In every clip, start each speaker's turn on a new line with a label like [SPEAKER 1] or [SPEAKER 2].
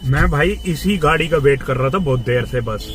[SPEAKER 1] मैं भाई इसी गाड़ी का वेट कर रहा था बहुत देर से बस।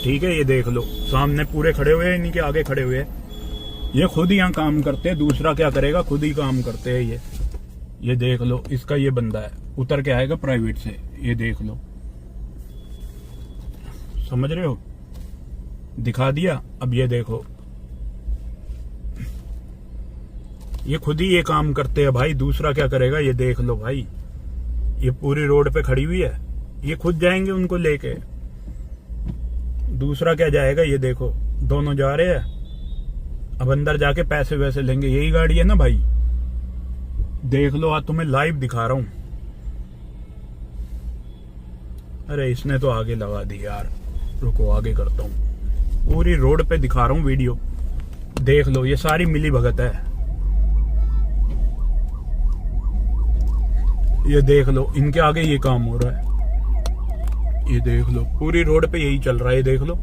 [SPEAKER 1] ठीक है, ये देख लो सामने पूरे खड़े हुए हैं, इन्हीं के आगे खड़े हुए हैं। ये खुद यहाँ काम करते हैं, दूसरा क्या करेगा, खुद ही काम करते हैं ये देख लो। इसका ये बंदा है, उतर के आएगा प्राइवेट से, ये देख लो। समझ रहे हो, दिखा दिया। अब ये देखो, ये खुद ही ये काम करते हैं भाई, दूसरा क्या करेगा, ये देख लो भाई। ये पूरी रोड पे खड़ी हुई है, ये खुद जाएंगे उनको लेके, दूसरा क्या जाएगा। ये देखो दोनों जा रहे हैं, अब अंदर जाके पैसे वैसे लेंगे। यही गाड़ी है ना भाई, देख लो। आज तुम्हें लाइव दिखा रहा हूं। अरे इसने तो आगे लगा दी यार, रुको आगे करता हूं। पूरी रोड पे दिखा रहा हूं वीडियो, देख लो। ये सारी मिली भगत है, ये देख लो। इनके आगे ये काम हो रहा है, ये देख लो। पूरी रोड पे यही चल रहा है, ये देख लो।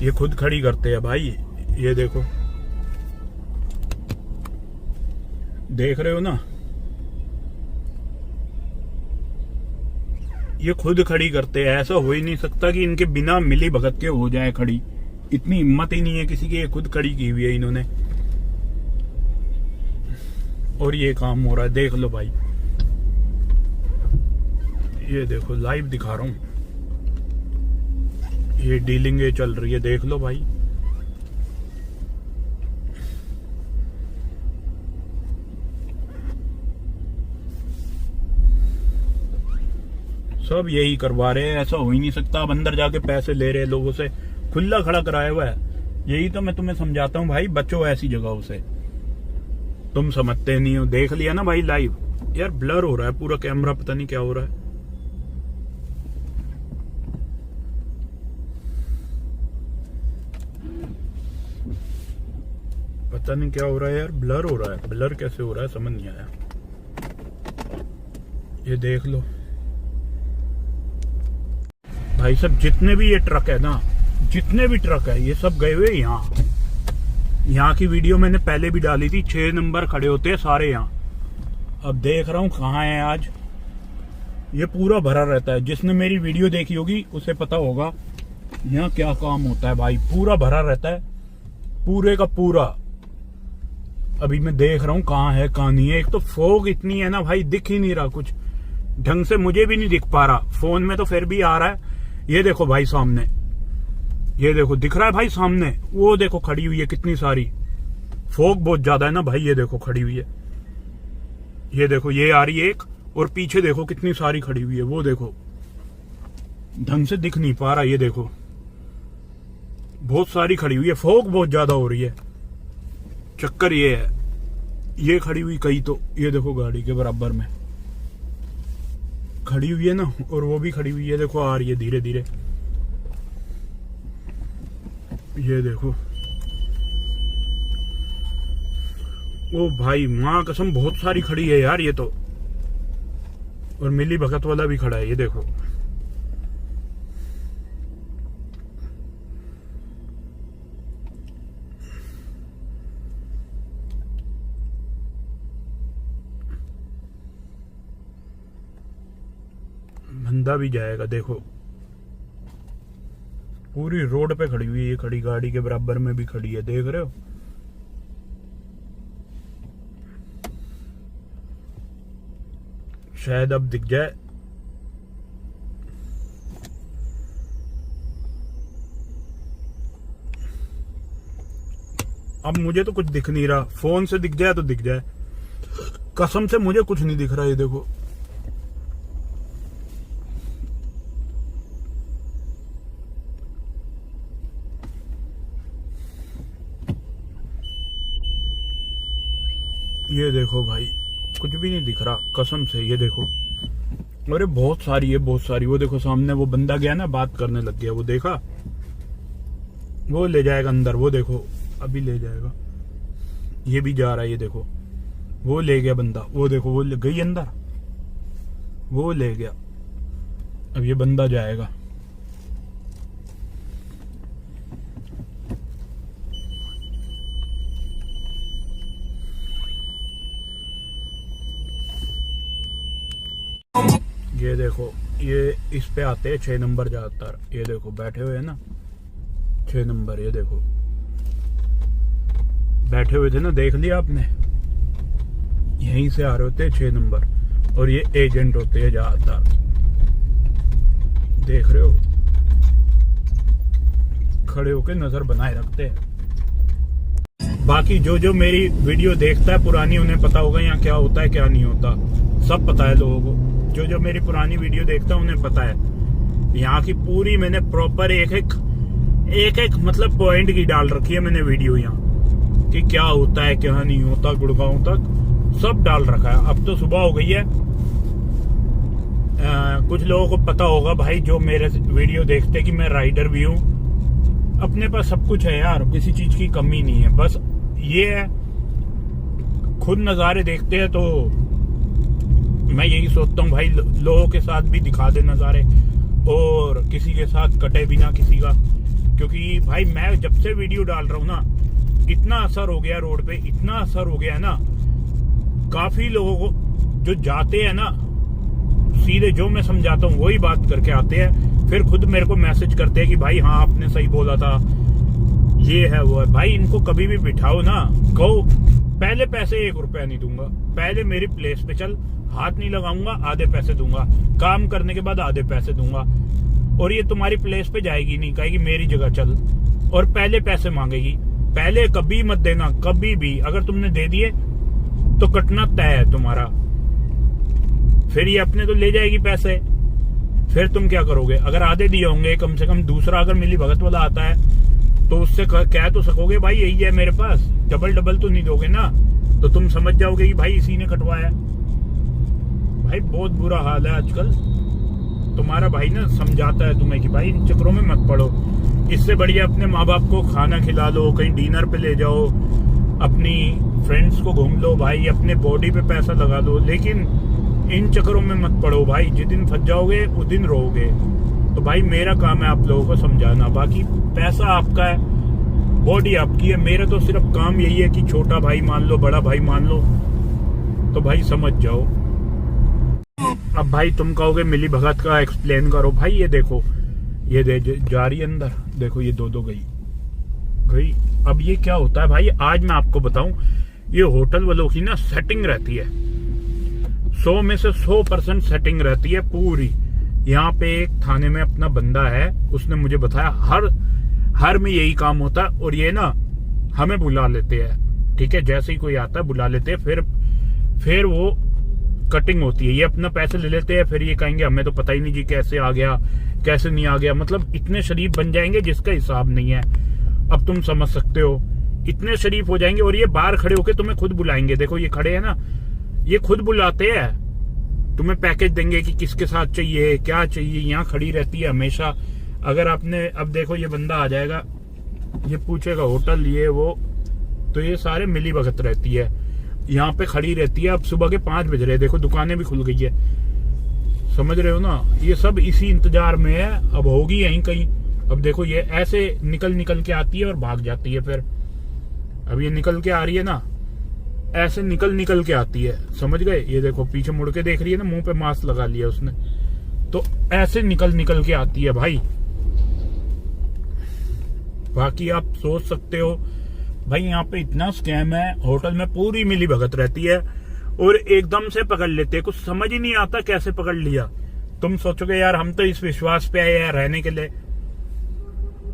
[SPEAKER 1] ये खुद खड़ी करते हैं भाई, ये देखो, देख रहे हो ना। ये खुद खड़ी करते हैं, ऐसा हो ही नहीं सकता कि इनके बिना मिली भगत के हो जाए खड़ी। इतनी हिम्मत ही नहीं है किसी की, ये खुद खड़ी की हुई है इन्होंने, और ये काम हो रहा है, देख लो भाई। ये देखो लाइव दिखा रहा हूं, ये डीलिंग ये चल रही है, देख लो भाई। सब यही करवा रहे हैं, ऐसा हो ही नहीं सकता। अब अंदर जाके पैसे ले रहे हैं लोगों से, खुला खड़ा कराया हुआ है। यही तो मैं तुम्हें समझाता हूँ भाई, बचो ऐसी जगहों से। तुम समझते नहीं हो, देख लिया ना भाई लाइव। यार ब्लर हो रहा है पूरा कैमरा, पता नहीं क्या हो रहा है। पता नहीं क्या हो रहा है यार, ब्लर हो रहा है। ब्लर कैसे हो रहा है समझ नहीं आया। ये देख लो भाई साहब, जितने भी ये ट्रक है ना, जितने भी ट्रक है, ये सब गए हुए यहाँ की वीडियो मैंने पहले भी डाली थी। 6 नंबर खड़े होते हैं सारे यहाँ। अब देख रहा हूँ कहाँ है आज। ये पूरा भरा रहता है, जिसने मेरी वीडियो देखी होगी उसे पता होगा यहाँ क्या काम होता है भाई। पूरा भरा रहता है, पूरे का पूरा। अभी मैं देख रहा हूँ कहाँ है कहाँ नहीं है। एक तो फोग इतनी है ना भाई, दिख ही नहीं रहा कुछ ढंग से, मुझे भी नहीं दिख पा रहा। फोन में तो फिर भी आ रहा है। ये देखो भाई सामने, ये देखो दिख रहा है भाई सामने, वो देखो खड़ी हुई है कितनी सारी। फोग बहुत ज्यादा है ना भाई, ये देखो खड़ी हुई है। ये देखो ये आ रही है एक, और पीछे देखो कितनी सारी खड़ी हुई है। वो देखो ढंग से दिख नहीं पा रहा, ये देखो बहुत सारी खड़ी हुई है। फोग बहुत ज्यादा हो रही है। चक्कर ये है, ये खड़ी हुई कई तो, ये देखो गाड़ी के बराबर में खड़ी हुई है ना, और वो भी खड़ी हुई है, देखो आ रही है धीरे धीरे। ये देखो, ओ भाई माँ कसम बहुत सारी खड़ी है यार ये तो। और मिली भगत वाला भी खड़ा है, ये देखो। बंदा भी जाएगा, देखो पूरी रोड पे खड़ी हुई है। ये खड़ी गाड़ी के बराबर में भी खड़ी है, देख रहे हो। शायद अब दिख जाए। अब मुझे तो कुछ दिख नहीं रहा, फोन से दिख जाए तो दिख जाए, कसम से मुझे कुछ नहीं दिख रहा। ये देखो ये देखो भाई, कुछ भी नहीं दिख रहा कसम से। ये देखो, अरे बहुत सारी है, बहुत सारी। वो देखो सामने वो बंदा गया ना, बात करने लग गया, वो देखा। वो ले जाएगा अंदर, वो देखो अभी ले जाएगा। ये भी जा रहा है, ये देखो वो ले गया बंदा, वो देखो वो गई अंदर, वो ले गया। अब ये बंदा जाएगा। ये ये देखो, ये इस पे आते हैं 6 नंबर ज्यादातर। ये देखो बैठे हुए हैं ना 6 नंबर, ये देखो बैठे हुए थे ना, देख लिया आपने, यहीं से आ रहे होते हैं 6 नंबर। और ये एजेंट होते हैं ज्यादातर, देख रहे हो, खड़े होके नजर बनाए रखते हैं। बाकी जो जो मेरी वीडियो देखता है पुरानी, उन्हें पता होगा यहाँ क्या होता है क्या नहीं होता, सब पता है लोगों को। जो जो मेरी पुरानी वीडियो देखता है उन्हें पता है। यहाँ की पूरी मैंने प्रॉपर एक एक मतलब पॉइंट की डाल रखी है मैंने वीडियो यहाँ, कि क्या होता है क्या नहीं होता, गुड़गांव तक सब डाल रखा है। अब तो सुबह हो गई है, कुछ लोगों को पता होगा भाई जो मेरे वीडियो देखते कि मैं राइडर भी हूँ। अपने पास सब कुछ है यार, किसी चीज की कमी नहीं है। बस ये है, खुद नज़ारे देखते हैं तो मैं यही सोचता हूँ भाई लोगों के साथ भी दिखा दे नज़ारे, और किसी के साथ कटे बिना किसी का। क्योंकि भाई मैं जब से वीडियो डाल रहा हूँ ना, इतना असर हो गया रोड पे, इतना असर हो गया है ना। काफी लोगों को जो जाते हैं ना, सीधे जो मैं समझाता हूँ वही बात करके आते हैं, फिर खुद मेरे को मैसेज करते हैं कि भाई हाँ आपने सही बोला था, ये है वो है। भाई इनको कभी भी बिठाओ ना, कहो पहले पैसे 1 रुपया नहीं दूंगा, पहले मेरी प्लेस पे चल, हाथ नहीं लगाऊंगा, आधे पैसे दूंगा, काम करने के बाद आधे पैसे दूंगा। और ये तुम्हारी प्लेस पे जाएगी नहीं, कहेगी मेरी जगह चल, और पहले पैसे मांगेगी। पहले कभी मत देना, कभी भी। अगर तुमने दे दिए तो कटना तय है तुम्हारा। फिर ये अपने तो ले जाएगी पैसे, फिर तुम क्या करोगे? अगर आधे दिए होंगे, कम से कम दूसरा अगर मिली भगत वाला आता है तो उससे कह तो सकोगे भाई यही है मेरे पास, डबल तो नहीं दोगे ना, तो तुम समझ जाओगे कि भाई इसी ने कटवाया। भाई बहुत बुरा हाल है आजकल। तुम्हारा भाई ना समझाता है तुम्हें कि भाई इन चक्करों में मत पड़ो, इससे बढ़िया अपने माँ बाप को खाना खिला लो, कहीं डिनर पे ले जाओ, अपनी फ्रेंड्स को घूम लो भाई, अपने बॉडी पे पैसा लगा दो। लेकिन इन चक्करों में मत पड़ो भाई, जिस दिन फंस जाओगे उस दिन रोओगे। तो भाई मेरा काम है आप लोगों को समझाना, बाकी पैसा आपका है, बॉडी आपकी है। मेरा तो सिर्फ काम यही है कि छोटा भाई मान लो, बड़ा भाई मान लो, तो भाई समझ जाओ। अब भाई तुम कहोगे मिली भगत का एक्सप्लेन करो। भाई ये देखो, ये जा रही है अंदर, देखो ये दो गई। अब ये क्या होता है भाई, आज मैं आपको बताऊं, ये होटल वालों की ना सेटिंग रहती है, 100 में से 100% सेटिंग रहती है पूरी। यहाँ पे एक थाने में अपना बंदा है, उसने मुझे बताया हर में यही काम होता है। और ये ना हमें बुला लेते हैं, ठीक है, जैसे ही कोई आता है बुला लेते हैं, फिर वो कटिंग होती है। ये अपना पैसे ले लेते हैं, फिर ये कहेंगे हमें तो पता ही नहीं जी कैसे आ गया कैसे नहीं आ गया। मतलब इतने शरीफ बन जाएंगे जिसका हिसाब नहीं है। अब तुम समझ सकते हो, इतने शरीफ हो जाएंगे। और ये बाहर खड़े होके तुम्हें खुद बुलाएंगे, देखो ये खड़े हैं ना, ये खुद बुलाते हैं, तुम्हें पैकेज देंगे कि किसके साथ चाहिए क्या चाहिए। यहाँ खड़ी रहती है हमेशा। अगर आपने, अब देखो ये बंदा आ जाएगा, ये पूछेगा होटल ये वो, तो ये सारे मिली भगत रहती है, यहाँ पे खड़ी रहती है। अब सुबह के 5 बज रहे, देखो दुकानें भी खुल गई है, समझ रहे हो ना। ये सब इसी इंतजार में है, अब होगी यहीं कहीं। अब देखो ये ऐसे निकल के आती है और भाग जाती है। फिर अब ये निकल के आ रही है ना, ऐसे निकल के आती है, समझ गए। ये देखो पीछे मुड़ के देख रही है ना, मुंह पे मास्क लगा लिया उसने, तो ऐसे निकल के आती है भाई। बाकी आप सोच सकते हो भाई यहाँ पे इतना स्कैम है, होटल में पूरी मिली भगत रहती है और एकदम से पकड़ लेते हैं। कुछ समझ ही नहीं आता कैसे पकड़ लिया। तुम सोचोगे यार हम तो इस विश्वास पे आए हैं रहने के लिए।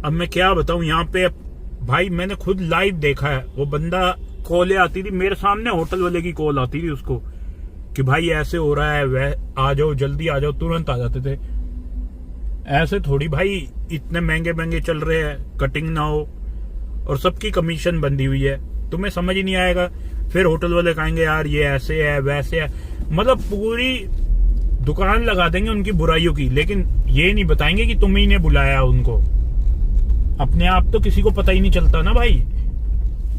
[SPEAKER 1] अब मैं क्या बताऊं, यहाँ पे भाई मैंने खुद लाइव देखा है। वो बंदा कॉलें आती थी मेरे सामने, होटल वाले की कॉल आती थी उसको कि भाई ऐसे हो रहा है, वह आ जाओ जल्दी आ जाओ, तुरंत आ जाते थे। ऐसे थोड़ी भाई, इतने महंगे चल रहे हैं, कटिंग ना हो और सबकी कमीशन बंधी हुई है, तुम्हें समझ ही नहीं आएगा। फिर होटल वाले कहेंगे यार ये ऐसे है वैसे है, मतलब पूरी दुकान लगा देंगे उनकी बुराइयों की, लेकिन ये नहीं बताएंगे कि तुम ही ने बुलाया उनको। अपने आप तो किसी को पता ही नहीं चलता ना भाई,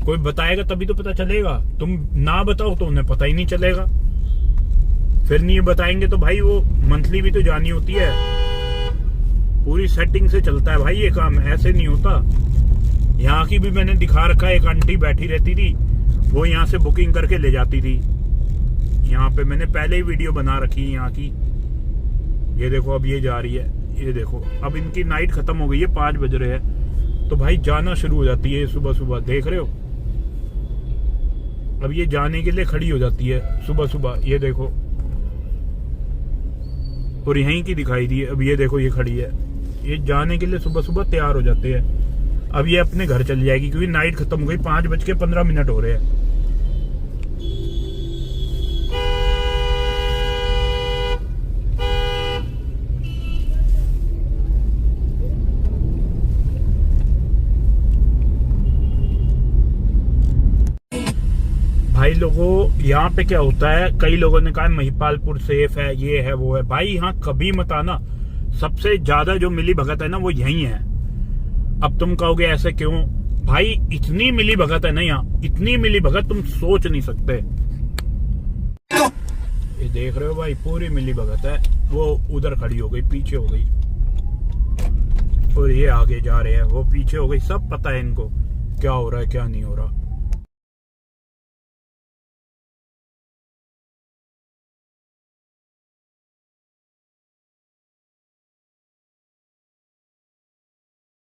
[SPEAKER 1] कोई बताएगा तभी तो पता चलेगा। तुम ना बताओ तो उन्हें पता ही नहीं चलेगा। फिर नहीं बताएंगे तो भाई वो मंथली भी तो जानी होती है। पूरी सेटिंग से चलता है भाई ये काम, ऐसे नहीं होता। यहाँ की भी मैंने दिखा रखा है, एक आंटी बैठी रहती थी, वो यहाँ से बुकिंग करके ले जाती थी। यहाँ पे मैंने पहले ही वीडियो बना रखी है यहाँ की, ये देखो अब ये जा रही है, ये देखो अब इनकी नाइट खत्म हो गई है, 5 बज रहे हैं, तो भाई जाना शुरू हो जाती है सुबह सुबह, देख रहे हो। अब ये जाने के लिए खड़ी हो जाती है सुबह सुबह, ये देखो, और यहीं की दिखाई दी है। अब ये देखो ये खड़ी है, ये जाने के लिए सुबह सुबह तैयार हो जाते हैं। अब ये अपने घर चली जाएगी क्योंकि नाइट खत्म हो गई, 5:15 हो रहे हैं। भाई लोगों, यहाँ पे क्या होता है, कई लोगों ने कहा महिपालपुर सेफ है, ये है वो है। भाई यहाँ कभी मत आना, सबसे ज्यादा जो मिली भगत है ना वो यही है। अब तुम कहोगे ऐसे क्यों, भाई इतनी मिली भगत है ना यहाँ, इतनी मिली भगत तुम सोच नहीं सकते। ये देख रहे हो भाई, पूरी मिली भगत है। वो उधर खड़ी हो गई, पीछे हो गई, और ये आगे जा रहे हैं, वो पीछे हो गई। सब पता है इनको क्या हो रहा है क्या नहीं हो रहा।